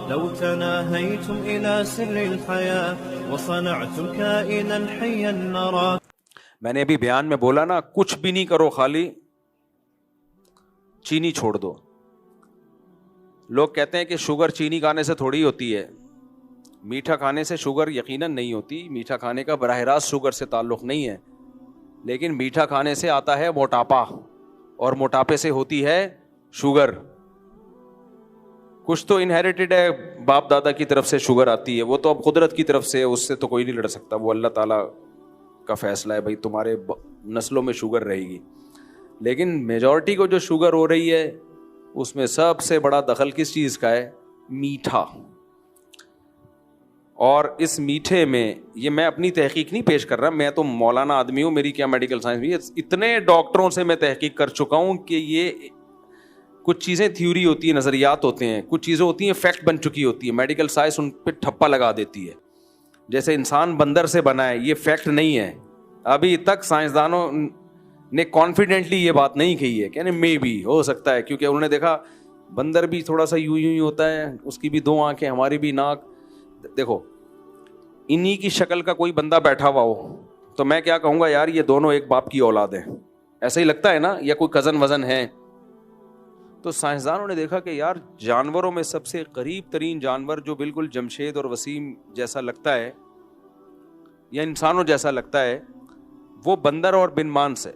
لو تناهيتم إلى سر الحياة وصنعتم كائنا حيا نرى. میں نے ابھی بیان میں بولا نا، کچھ بھی نہیں کرو، خالی چینی چھوڑ دو. لوگ کہتے ہیں کہ شوگر چینی کھانے سے تھوڑی ہوتی ہے. میٹھا کھانے سے شوگر یقیناً نہیں ہوتی، میٹھا کھانے کا براہ راست شوگر سے تعلق نہیں ہے، لیکن میٹھا کھانے سے آتا ہے موٹاپا، اور موٹاپے سے ہوتی ہے شوگر. کچھ تو انہیریٹڈ ہے، باپ دادا کی طرف سے شوگر آتی ہے، وہ تو اب قدرت کی طرف سے، اس سے تو کوئی نہیں لڑ سکتا، وہ اللہ تعالیٰ کا فیصلہ ہے، بھائی تمہارے نسلوں میں شوگر رہے گی. لیکن میجورٹی کو جو شوگر ہو رہی ہے اس میں سب سے بڑا دخل کس چیز کا ہے؟ میٹھا. اور اس میٹھے میں، یہ میں اپنی تحقیق نہیں پیش کر رہا، میں تو مولانا آدمی ہوں، میری کیا میڈیکل سائنس بھی ہے، اتنے ڈاکٹروں سے میں تحقیق کر چکا ہوں کہ یہ کچھ چیزیں تھیوری ہوتی ہیں، نظریات ہوتے ہیں، کچھ چیزیں ہوتی ہیں فیکٹ بن چکی ہوتی ہے، میڈیکل سائنس ان پہ ٹھپا لگا دیتی ہے. جیسے انسان بندر سے بنا ہے، یہ فیکٹ نہیں ہے. ابھی تک سائنسدانوں نے کانفیڈنٹلی یہ بات نہیں کہی ہے، کہنے میں بھی ہو سکتا ہے، کیونکہ انہوں نے دیکھا بندر بھی تھوڑا سا یوں ہی ہوتا ہے، اس کی بھی دو آنکھیں، ہماری بھی ناک. دیکھو انہی کی شکل کا کوئی بندہ بیٹھا ہوا ہو تو میں کیا کہوں گا، یار یہ دونوں ایک باپ کی اولاد ہیں، ایسا ہی لگتا ہے نا، یا کوئی کزن وزن ہے. تو سائنسدانوں نے دیکھا کہ یار جانوروں میں سب سے قریب ترین جانور جو بالکل جمشید اور وسیم جیسا لگتا ہے یا انسانوں جیسا لگتا ہے، وہ بندر اور بن مانس ہے.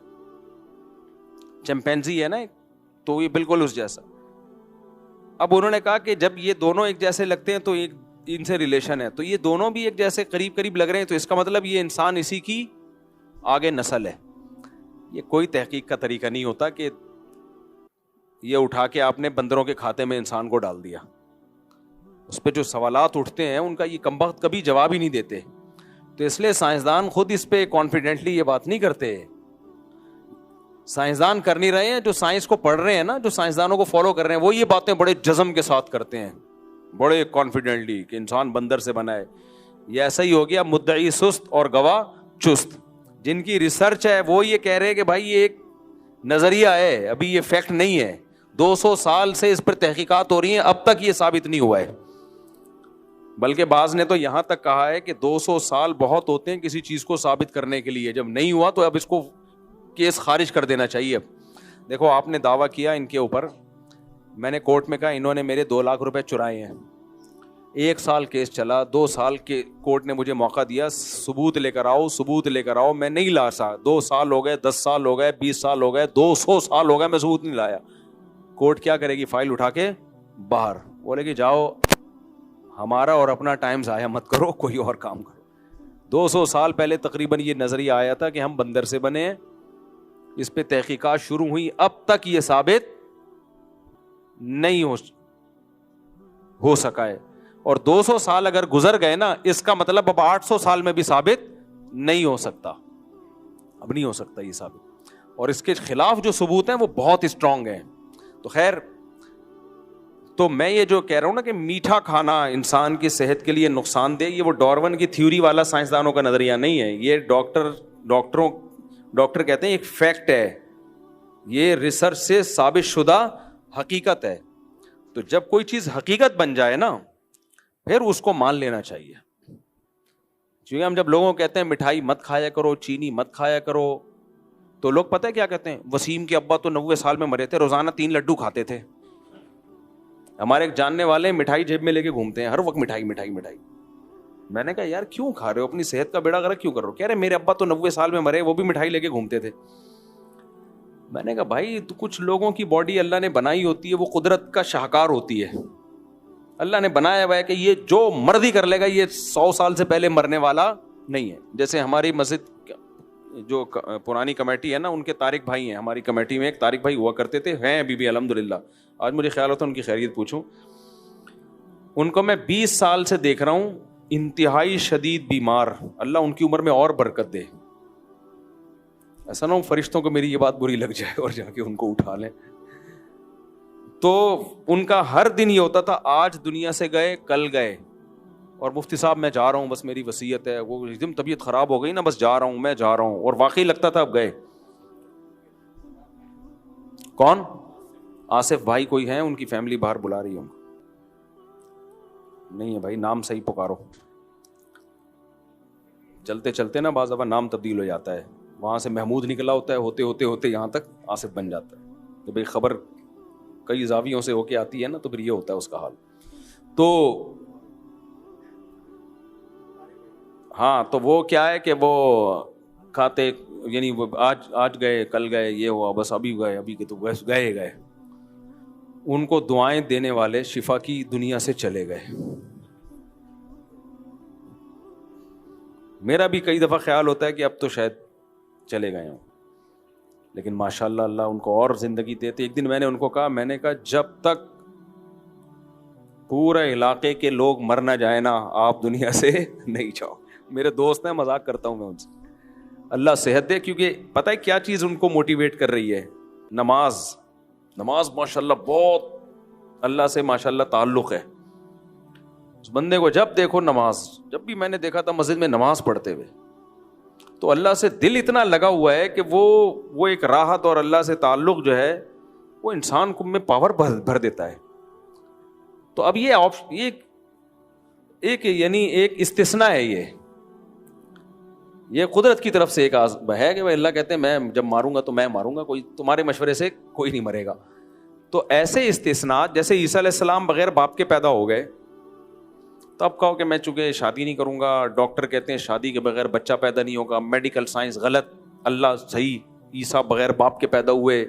چمپینزی ہے نا، تو یہ بالکل اس جیسا. اب انہوں نے کہا کہ جب یہ دونوں ایک جیسے لگتے ہیں تو ایک ان سے ریلیشن ہے، تو یہ دونوں بھی ایک جیسے قریب قریب لگ رہے ہیں، تو اس کا مطلب یہ انسان اسی کی آگے نسل ہے. یہ کوئی تحقیق کا طریقہ نہیں ہوتا کہ یہ اٹھا کے آپ نے بندروں کے کھاتے میں انسان کو ڈال دیا. اس پہ جو سوالات اٹھتے ہیں ان کا یہ کمبخت کبھی جواب ہی نہیں دیتے. تو اس لیے سائنسدان خود اس پہ کانفیڈنٹلی یہ بات نہیں کرتے. سائنسدان کر نہیں رہے ہیں، جو سائنس کو پڑھ رہے ہیں نا، جو سائنسدانوں کو فالو کر رہے ہیں، وہ یہ باتیں بڑے جزم کے ساتھ کرتے ہیں، بڑے کانفیڈنٹلی کہ انسان بندر سے بنا ہے. یہ ایسا ہی ہو گیا مدعی سست اور گواہ چست. جن کی ریسرچ ہے وہ یہ کہہ رہے ہیں کہ بھائی یہ ایک نظریہ ہے، ابھی یہ فیکٹ نہیں ہے. 200 سال سے اس پر تحقیقات ہو رہی ہیں، اب تک یہ ثابت نہیں ہوا ہے. بلکہ بعض نے تو یہاں تک کہا ہے کہ 200 سال بہت ہوتے ہیں کسی چیز کو ثابت کرنے کے لیے، جب نہیں ہوا تو اب اس کو کیس خارج کر دینا چاہیے. اب دیکھو آپ نے دعویٰ کیا ان کے اوپر، میں نے کورٹ میں کہا انہوں نے میرے 2 لاکھ روپے چرائے ہیں. 1 سال کیس چلا، 2 سال کے کورٹ نے مجھے موقع دیا، ثبوت لے کر آؤ، ثبوت لے کر آؤ. میں نہیں لا سا. 2 سال ہو گئے، 10 سال ہو گئے، 20 سال ہو گئے، 200 سال ہو گئے، میں ثبوت نہیں لایا. کورٹ کیا کرے گی؟ فائل اٹھا کے باہر، بولے کہ جاؤ ہمارا اور اپنا ٹائم ضائع مت کرو، کوئی اور کام کرو. 200 سال پہلے تقریباً یہ نظریہ آیا تھا کہ ہم بندر سے بنے ہیں، اس پہ تحقیقات شروع ہوئی، اب تک یہ ثابت نہیں ہو سکا ہے. اور 200 سال اگر گزر گئے نا، اس کا مطلب اب 800 سال میں بھی ثابت نہیں ہو سکتا، اب نہیں ہو سکتا یہ ثابت. اور اس کے خلاف جو ثبوت ہیں وہ بہت اسٹرانگ ہیں. تو خیر، تو میں یہ جو کہہ رہا ہوں نا کہ میٹھا کھانا انسان کی صحت کے لیے نقصان دہ، یہ وہ ڈارون کی تھیوری والا سائنسدانوں کا نظریہ نہیں ہے. یہ ڈاکٹر کہتے ہیں ایک فیکٹ ہے، یہ ریسرچ سے ثابت شدہ حقیقت ہے. تو جب کوئی چیز حقیقت بن جائے نا، پھر اس کو مان لینا چاہیے. کیونکہ ہم جب لوگوں کو کہتے ہیں مٹھائی مت کھایا کرو، چینی مت کھایا کرو، تو لوگ پتہ ہے کیا کہتے ہیں؟ وسیم کے ابا تو 90 سال میں مرے تھے، روزانہ 3 لڈو کھاتے تھے. ہمارے ایک جاننے والے مٹھائی جیب میں لے کے گھومتے ہیں، ہر وقت مٹھائی مٹھائی مٹھائی. میں نے کہا یار کیوں کھا رہے ہو، اپنی صحت کا بیڑا غرق کیوں کر رہے ہو؟ کہہ رہے میرے ابا تو 90 سال میں مرے، وہ بھی مٹھائی لے کے گھومتے تھے. میں نے کہا بھائی تو کچھ لوگوں کی باڈی اللہ نے بنائی ہوتی ہے، وہ قدرت کا شاہکار ہوتی ہے. اللہ نے بنایا ہوا ہے کہ یہ جو مرضی کر لے گا، یہ 100 سال سے پہلے مرنے والا نہیں ہے. جیسے ہماری مسجد جو پرانی کمیٹی ہے نا، ان کے طارق بھائی ہیں، ہماری کمیٹی میں ایک طارق بھائی ہوا کرتے تھے، ہیں ابھی بھی الحمدللہ. آج مجھے خیال ہوتا ہے ان کی خیریت پوچھوں. ان کو میں 20 سال سے دیکھ رہا ہوں، انتہائی شدید بیمار. اللہ ان کی عمر میں اور برکت دے. ایسا نہ ہو فرشتوں کو میری یہ بات بری لگ جائے اور جا کے ان کو اٹھا لیں. تو ان کا ہر دن یہ ہوتا تھا، آج دنیا سے گئے، کل گئے، اور مفتی صاحب میں جا رہا ہوں، بس میری وصیت ہے. وہ ایک دم طبیعت خراب ہو گئی نا، بس جا رہا ہوں، میں جا رہا ہوں. اور واقعی لگتا تھا اب گئے. کون؟ آصف بھائی کوئی ہیں، ان کی فیملی باہر بلا رہی ہے. نہیں ہے بھائی, نام صحیح پکارو. چلتے چلتے نا بعض دفعہ نام تبدیل ہو جاتا ہے, وہاں سے محمود نکلا ہوتا ہے, ہوتے ہوتے ہوتے یہاں تک آصف بن جاتا ہے. تو بھائی خبر کئی زاویوں سے ہو کے آتی ہے نا, تو پھر یہ ہوتا ہے اس کا حال. تو ہاں, تو وہ کیا ہے کہ وہ کھاتے, یعنی وہ آج گئے کل گئے, یہ ہوا بس ابھی گئے, ابھی کے تو بس گئے. ان کو دعائیں دینے والے شفا کی دنیا سے چلے گئے. میرا بھی کئی دفعہ خیال ہوتا ہے کہ اب تو شاید چلے گئے ہوں, لیکن ماشاءاللہ اللہ ان کو اور زندگی دیتے. ایک دن میں نے ان کو کہا, میں نے کہا جب تک پورے علاقے کے لوگ مر نہ جائیں نا, آپ دنیا سے نہیں جاؤ. میرے دوست ہیں, مذاق کرتا ہوں میں ان سے, اللہ صحت دے. کیونکہ پتہ ہے کیا چیز ان کو موٹیویٹ کر رہی ہے؟ نماز ماشاءاللہ بہت اللہ سے ماشاءاللہ تعلق ہے. اس بندے کو جب دیکھو نماز, جب بھی میں نے دیکھا تھا مسجد میں نماز پڑھتے ہوئے, تو اللہ سے دل اتنا لگا ہوا ہے کہ وہ ایک راحت اور اللہ سے تعلق جو ہے وہ انسان کو میں پاور بھر دیتا ہے. تو اب یہ ایک یعنی ایک استثناء ہے, یہ قدرت کی طرف سے ایک ہے کہ اللہ کہتے ہیں میں جب ماروں گا تو میں ماروں گا, کوئی تمہارے مشورے سے کوئی نہیں مرے گا. تو ایسے استثناء, جیسے عیسیٰ علیہ السلام بغیر باپ کے پیدا ہو گئے, تو اب کہو کہ میں چونکہ شادی نہیں کروں گا, ڈاکٹر کہتے ہیں شادی کے بغیر بچہ پیدا نہیں ہوگا, میڈیکل سائنس غلط, اللہ صحیح, عیسیٰ بغیر باپ کے پیدا ہوئے.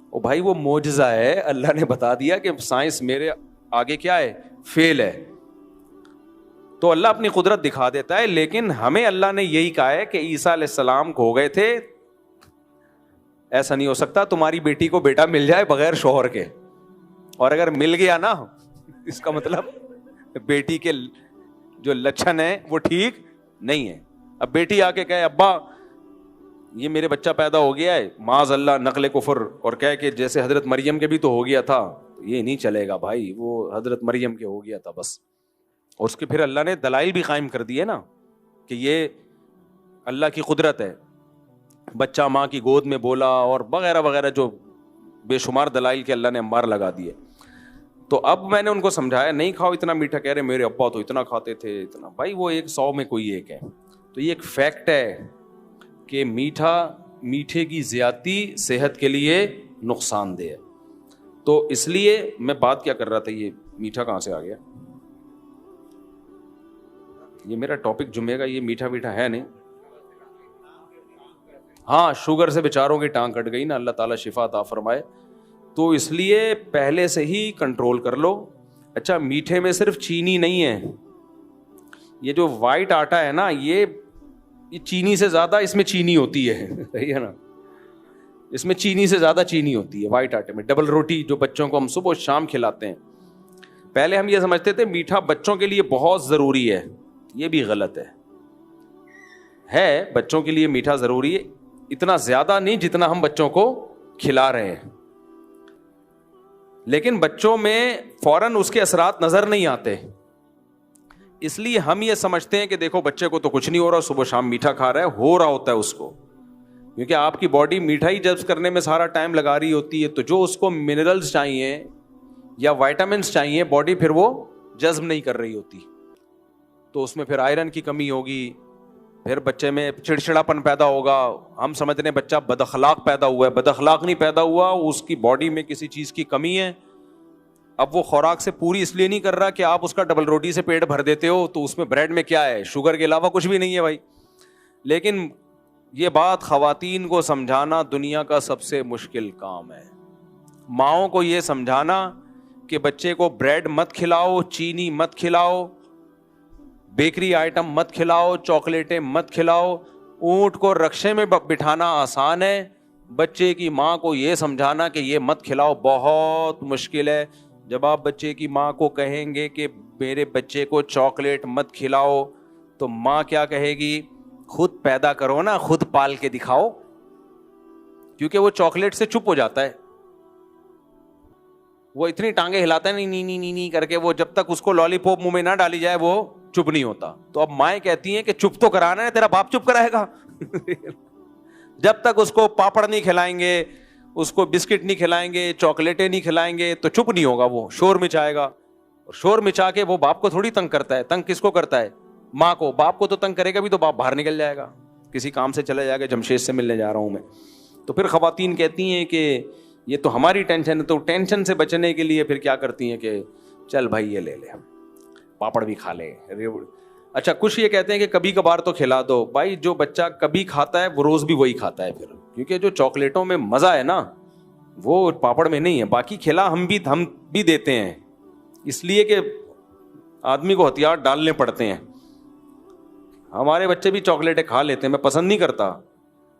او بھائی وہ معجزہ ہے, اللہ نے بتا دیا کہ سائنس میرے آگے کیا ہے, فیل ہے. تو اللہ اپنی قدرت دکھا دیتا ہے, لیکن ہمیں اللہ نے یہی کہا ہے کہ عیسیٰ علیہ السلام کھو گئے تھے, ایسا نہیں ہو سکتا تمہاری بیٹی کو بیٹا مل جائے بغیر شوہر کے. اور اگر مل گیا نا, اس کا مطلب بیٹی کے جو لچھن ہیں وہ ٹھیک نہیں ہے. اب بیٹی آ کے کہے ابا یہ میرے بچہ پیدا ہو گیا ہے, معاذ اللہ نقل کفر, اور کہے کہ جیسے حضرت مریم کے بھی تو ہو گیا تھا, یہ نہیں چلے گا بھائی, وہ حضرت مریم کے ہو گیا تھا بس. اور اس کے پھر اللہ نے دلائل بھی قائم کر دیے نا کہ یہ اللہ کی قدرت ہے, بچہ ماں کی گود میں بولا اور وغیرہ وغیرہ, جو بے شمار دلائل کے اللہ نے انبار لگا دیے. تو اب میں نے ان کو سمجھایا نہیں کھاؤ اتنا میٹھا, کہہ رہے میرے ابا تو اتنا کھاتے تھے اتنا. بھائی وہ 100 میں کوئی ایک ہے. تو یہ ایک فیکٹ ہے کہ میٹھے کی زیادتی صحت کے لیے نقصان دہ ہے. تو اس لیے میں بات کیا کر رہا تھا, یہ میٹھا کہاں سے آ گیا, یہ میرا ٹاپک جمعے کا یہ میٹھا میٹھا ہے نہیں. ہاں شوگر سے بیچاروں کی ٹانگ کٹ گئی نا, اللہ تعالیٰ شفا عطا فرمائے. تو اس لیے پہلے سے ہی کنٹرول کر لو. اچھا میٹھے میں صرف چینی نہیں ہے, یہ جو وائٹ آٹا ہے نا یہ چینی سے زیادہ اس میں چینی ہوتی ہے, صحیح ہے نا, اس میں چینی سے زیادہ چینی ہوتی ہے وائٹ آٹے میں. ڈبل روٹی جو بچوں کو ہم صبح شام کھلاتے ہیں, پہلے ہم یہ سمجھتے تھے میٹھا بچوں کے لیے بہت ضروری ہے, یہ بھی غلط ہے. بچوں کے لیے میٹھا ضروری ہے, اتنا زیادہ نہیں جتنا ہم بچوں کو کھلا رہے ہیں, لیکن بچوں میں فوراً اس کے اثرات نظر نہیں آتے. اس لیے ہم یہ سمجھتے ہیں کہ دیکھو بچے کو تو کچھ نہیں ہو رہا, صبح شام میٹھا کھا رہا ہے, ہو رہا ہوتا ہے اس کو, کیونکہ آپ کی باڈی میٹھا ہی جذب کرنے میں سارا ٹائم لگا رہی ہوتی ہے. تو جو اس کو منرلز چاہیے یا وائٹامنس چاہیے باڈی پھر وہ جذب نہیں کر رہی ہوتی, تو اس میں پھر آئرن کی کمی ہوگی, پھر بچے میں چڑچڑاپن پیدا ہوگا. ہم سمجھتے ہیں بچہ بد اخلاق پیدا ہوا ہے, بد اخلاق نہیں پیدا ہوا, اس کی باڈی میں کسی چیز کی کمی ہے. اب وہ خوراک سے پوری اس لیے نہیں کر رہا کہ آپ اس کا ڈبل روٹی سے پیٹ بھر دیتے ہو, تو اس میں بریڈ میں کیا ہے, شوگر کے علاوہ کچھ بھی نہیں ہے بھائی. لیکن یہ بات خواتین کو سمجھانا دنیا کا سب سے مشکل کام ہے. ماؤں کو یہ سمجھانا کہ بچے کو بریڈ مت کھلاؤ, چینی مت کھلاؤ, بیکری آئٹم مت کھلاؤ, چاکلیٹیں مت کھلاؤ. اونٹ کو رکشے میں بٹھانا آسان ہے, بچے کی ماں کو یہ سمجھانا کہ یہ مت کھلاؤ بہت مشکل ہے. جب آپ بچے کی ماں کو کہیں گے کہ میرے بچے کو چاکلیٹ مت کھلاؤ, تو ماں کیا کہے گی, خود پیدا کرو نا, خود پال کے دکھاؤ, کیونکہ وہ چاکلیٹ سے چپ ہو جاتا ہے. وہ اتنی ٹانگیں ہلاتا ہے نہیں نی نی نی کر کے, وہ جب تک اس کو لالی پاپ منہ میں نہ ڈالی جائے وہ چپ نہیں ہوتا. تو اب مائیں کہتی ہیں کہ چپ تو کرانا ہے, تیرا باپ چپ کرائے گا. جب تک اس کو پاپڑ نہیں کھلائیں گے, اس کو بسکٹ نہیں کھلائیں گے, چاکلیٹیں نہیں کھلائیں گے, تو چپ نہیں ہوگا, وہ شور مچائے گا. اور شور مچا کے وہ باپ کو تھوڑی تنگ کرتا ہے, تنگ کس کو کرتا ہے؟ ماں کو. باپ کو تو تنگ کرے گا بھی تو باپ باہر نکل جائے گا, کسی کام سے چلا جائے گا, جمشید سے ملنے جا رہا ہوں میں. تو پھر خواتین کہتی ہیں کہ یہ تو ہماری ٹینشن ہے, تو ٹینشن سے بچنے کے لیے پھر کیا کرتی ہیں کہ چل بھائی یہ لے لے, پاپڑ بھی کھا لے. اچھا کچھ یہ کہتے ہیں کہ کبھی کبھار تو کھلا دو. بھائی جو بچہ کبھی کھاتا ہے وہ روز بھی وہی کھاتا ہے پھر, کیونکہ جو چاکلیٹوں میں مزہ ہے نا وہ پاپڑ میں نہیں ہے. باقی کھلا ہم بھی دیتے ہیں, اس لیے کہ آدمی کو ہتھیار ڈالنے پڑتے ہیں. ہمارے بچے بھی چاکلیٹیں کھا لیتے ہیں, میں پسند نہیں کرتا.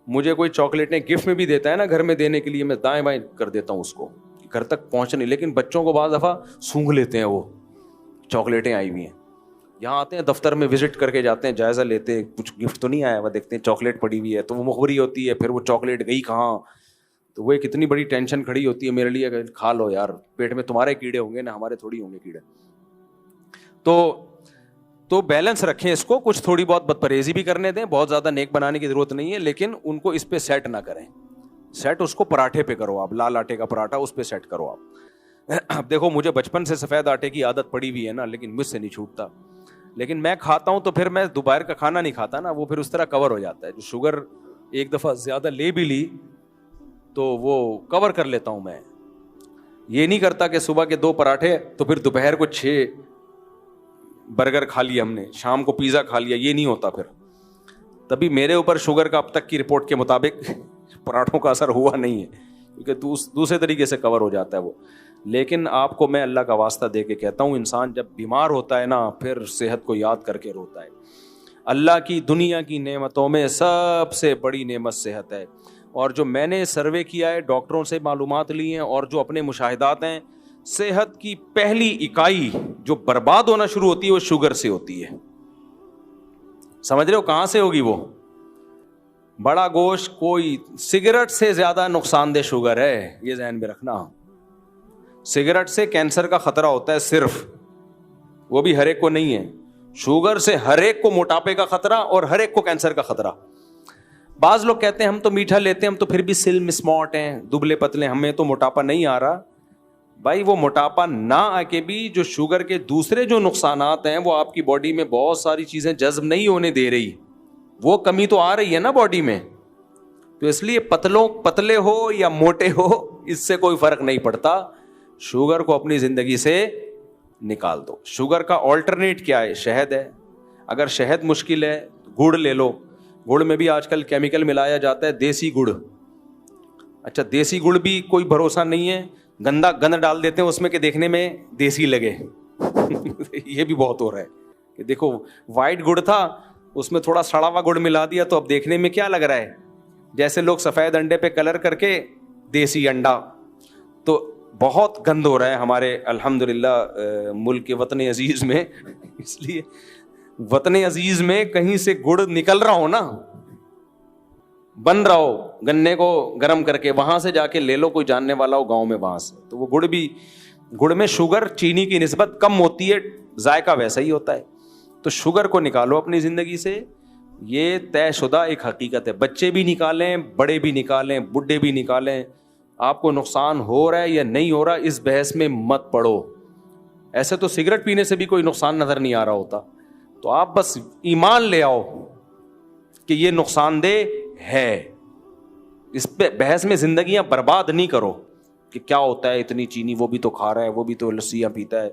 مجھے کوئی چاکلیٹیں گفٹ میں بھی دیتا ہے نا گھر میں دینے کے لیے, میں دائیں بائیں کر دیتا ہوں اس کو, گھر تک پہنچ نہیں. لیکن بچوں کو بعض دفعہ سونگھ لیتے ہیں, وہ چاکلیٹیں آئی ہوئی ہیں, یہاں آتے ہیں دفتر میں وزٹ کر کے جاتے ہیں, جائزہ لیتے ہیں کچھ گفٹ تو نہیں آیا, وہ دیکھتے ہیں چاکلیٹ پڑی ہوئی ہے تو وہ مخبری ہوتی ہے, پھر وہ چاکلیٹ گئی کہاں, تو وہ ایک اتنی بڑی ٹینشن کھڑی ہوتی ہے میرے لیے کہ کھا لو یار, پیٹ میں تمہارے کیڑے ہوں گے نا, ہمارے تھوڑی ہوں گے کیڑے. تو بیلنس رکھیں اس کو, کچھ تھوڑی بہت بد پرہیزی بھی کرنے دیں, بہت زیادہ نیک بنانے کی ضرورت نہیں ہے, لیکن ان کو اس پہ سیٹ نہ کریں. سیٹ اس کو پراٹھے پہ کرو آپ, لال آٹے کا پراٹھا اس پہ سیٹ کرو آپ. اب دیکھو مجھے بچپن سے سفید آٹے کی عادت پڑی ہوئی ہے نا, لیکن مجھ سے نہیں چھوٹتا. لیکن میں کھاتا ہوں تو پھر میں دوپہر کا کھانا نہیں کھاتا نا, وہ پھر اس طرح کور ہو جاتا ہے. جو شوگر ایک دفعہ زیادہ لے بھی لی تو وہ کور کر لیتا ہوں میں. یہ نہیں کرتا کہ صبح کے 2 پراٹھے تو پھر دوپہر کو 6 برگر کھا لیا ہم نے, شام کو پیزا کھا لیا, یہ نہیں ہوتا پھر. تبھی میرے اوپر شوگر کا اب تک کی رپورٹ کے مطابق پراٹھوں کا اثر ہوا نہیں ہے, کیونکہ دوسرے طریقے سے کور ہو جاتا ہے وہ. لیکن آپ کو میں اللہ کا واسطہ دے کے کہتا ہوں, انسان جب بیمار ہوتا ہے نا پھر صحت کو یاد کر کے روتا ہے. اللہ کی دنیا کی نعمتوں میں سب سے بڑی نعمت صحت ہے. اور جو میں نے سروے کیا ہے, ڈاکٹروں سے معلومات لی ہیں اور جو اپنے مشاہدات ہیں, صحت کی پہلی اکائی جو برباد ہونا شروع ہوتی ہے وہ شوگر سے ہوتی ہے. سمجھ رہے ہو کہاں سے ہوگی وہ؟ بڑا گوشت, کوئی سگریٹ سے زیادہ نقصان دہ شوگر ہے, یہ ذہن میں رکھنا. سگریٹ سے کینسر کا خطرہ ہوتا ہے صرف, وہ بھی ہر ایک کو نہیں ہے. شوگر سے ہر ایک کو موٹاپے کا خطرہ اور ہر ایک کو کینسر کا خطرہ. بعض لوگ کہتے ہیں ہم تو میٹھا لیتے ہیں, ہم تو پھر بھی سلم اسمارٹ ہیں, دبلے پتلے, ہمیں تو موٹاپا نہیں آ رہا. بھائی وہ موٹاپا نہ آ کے بھی جو شوگر کے دوسرے جو نقصانات ہیں وہ آپ کی باڈی میں بہت ساری چیزیں جذب نہیں ہونے دے رہی, وہ کمی تو آ رہی ہے نا باڈی میں. تو اس لیے پتلے ہو یا موٹے ہو اس سے کوئی فرق نہیں پڑتا, شوگر کو اپنی زندگی سے نکال دو. شوگر کا آلٹرنیٹ کیا ہے؟ شہد ہے. اگر شہد مشکل ہے گڑ لے لو, گڑ میں بھی آج کل کیمیکل ملایا جاتا ہے, دیسی گڑ. اچھا دیسی گڑ بھی کوئی بھروسہ نہیں ہے, گند ڈال دیتے ہیں اس میں کہ دیکھنے میں دیسی لگے. یہ بھی بہت ہو رہا ہے کہ دیکھو وائٹ گڑ تھا اس میں تھوڑا سڑا ہوا گڑ ملا دیا تو اب دیکھنے میں کیا لگ رہا ہے, جیسے لوگ سفید انڈے پہ کلر کر کے دیسی انڈا. تو بہت گند ہو رہا ہے ہمارے الحمدللہ ملک کے وطن عزیز میں. اس لیے وطن عزیز میں کہیں سے گڑ نکل رہا ہو نا, بن رہا ہو گنے کو گرم کر کے, وہاں سے جا کے لے لو, کوئی جاننے والا ہو گاؤں میں وہاں سے. تو وہ گڑ میں شوگر چینی کی نسبت کم ہوتی ہے, ذائقہ ویسا ہی ہوتا ہے. تو شوگر کو نکالو اپنی زندگی سے, یہ طے شدہ ایک حقیقت ہے. بچے بھی نکالیں, بڑے بھی نکالیں, بڈھے بھی نکالیں. آپ کو نقصان ہو رہا ہے یا نہیں ہو رہا اس بحث میں مت پڑو. ایسے تو سگریٹ پینے سے بھی کوئی نقصان نظر نہیں آ رہا ہوتا, تو آپ بس ایمان لے آؤ کہ یہ نقصان دہ ہے. اس پہ بحث میں زندگیاں برباد نہیں کرو کہ کیا ہوتا ہے اتنی چینی, وہ بھی تو کھا رہا ہے, وہ بھی تو لسیاں پیتا ہے.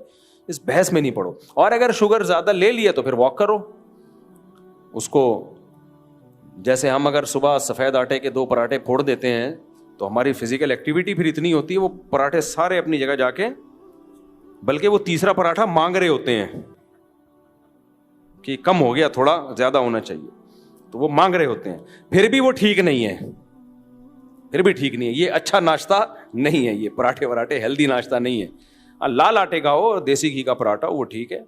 اس بحث میں نہیں پڑو. اور اگر شوگر زیادہ لے لیا تو پھر واک کرو. اس کو جیسے ہم اگر صبح سفید آٹے کے 2 پراٹھے پھوڑ دیتے ہیں تو ہماری فزیکل ایکٹیویٹی پھر اتنی ہوتی ہے, وہ پراٹھے سارے اپنی جگہ جا کے, بلکہ وہ تیسرا پراٹھا مانگ رہے ہوتے ہیں کہ کم ہو گیا, تھوڑا زیادہ ہونا چاہیے, تو وہ مانگ رہے ہوتے ہیں. پھر بھی وہ ٹھیک نہیں ہے, پھر بھی ٹھیک نہیں ہے. یہ اچھا ناشتہ نہیں ہے, یہ پراٹھے ہیلدی ناشتہ نہیں ہے. لال آٹے کا ہو, دیسی گھی کا پراٹھا, وہ ٹھیک ہے,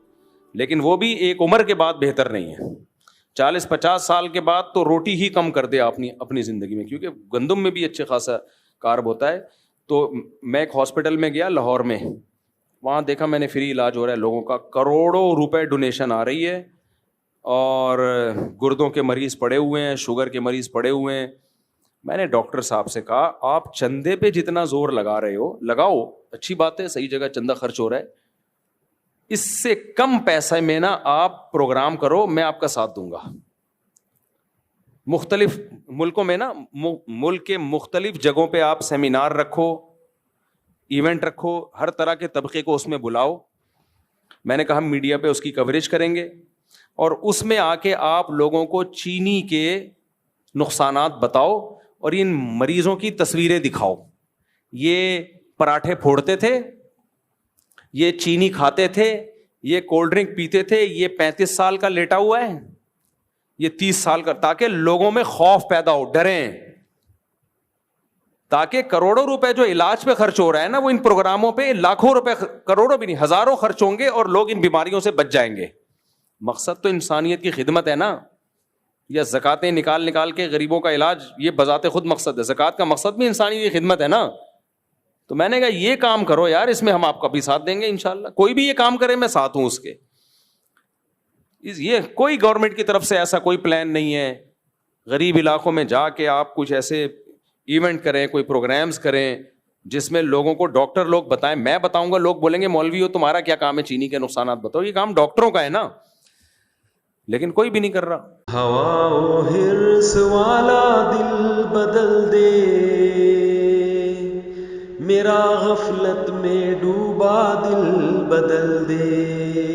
لیکن وہ بھی ایک عمر کے بعد بہتر نہیں ہے. 40-50 سال کے بعد تو روٹی ہی کم کر دے اپنی زندگی میں, کیونکہ گندم میں بھی اچھے خاصا کارب ہوتا ہے. تو میں ایک ہاسپٹل میں گیا لاہور میں, وہاں دیکھا میں نے فری علاج ہو رہا ہے لوگوں کا, کروڑوں روپے ڈونیشن آ رہی ہے, اور گردوں کے مریض پڑے ہوئے ہیں, شوگر کے مریض پڑے ہوئے ہیں. میں نے ڈاکٹر صاحب سے کہا آپ چندے پہ جتنا زور لگا رہے ہو لگاؤ, اچھی بات ہے, صحیح جگہ چندہ خرچ ہو رہا ہے, اس سے کم پیسے میں نا آپ پروگرام کرو, میں آپ کا ساتھ دوں گا. مختلف ملکوں میں نا, ملک کے مختلف جگہوں پہ آپ سیمینار رکھو, ایونٹ رکھو, ہر طرح کے طبقے کو اس میں بلاؤ. میں نے کہا ہم میڈیا پہ اس کی کوریج کریں گے, اور اس میں آ کے آپ لوگوں کو چینی کے نقصانات بتاؤ اور ان مریضوں کی تصویریں دکھاؤ. یہ پراٹھے پھوڑتے تھے, یہ چینی کھاتے تھے, یہ کولڈ ڈرنک پیتے تھے, یہ 35 سال کا لیٹا ہوا ہے, یہ 30 سال کا, تاکہ لوگوں میں خوف پیدا ہو, ڈریں, تاکہ کروڑوں روپے جو علاج پہ خرچ ہو رہا ہے نا, وہ ان پروگراموں پہ لاکھوں روپے, کروڑوں بھی نہیں, ہزاروں خرچ ہوں گے اور لوگ ان بیماریوں سے بچ جائیں گے. مقصد تو انسانیت کی خدمت ہے نا. یا زکاتیں نکال کے غریبوں کا علاج, یہ بذات خود مقصد ہے. زکات کا مقصد بھی انسانیت کی خدمت ہے نا. تو میں نے کہا یہ کام کرو یار, اس میں ہم آپ کا بھی ساتھ دیں گے انشاءاللہ. کوئی بھی یہ کام کرے میں ساتھ ہوں اس کے. یہ کوئی گورنمنٹ کی طرف سے ایسا کوئی پلان نہیں ہے. غریب علاقوں میں جا کے آپ کچھ ایسے ایونٹ کریں, کوئی پروگرامز کریں جس میں لوگوں کو ڈاکٹر لوگ بتائیں. میں بتاؤں گا, لوگ بولیں گے مولوی ہو تمہارا کیا کام ہے چینی کے نقصانات بتاؤ. یہ کام ڈاکٹروں کا ہے نا, لیکن کوئی بھی نہیں کر رہا. ہوا و حرص والا دل بدل دے, میرا غفلت میں ڈوبا دل بدل دے.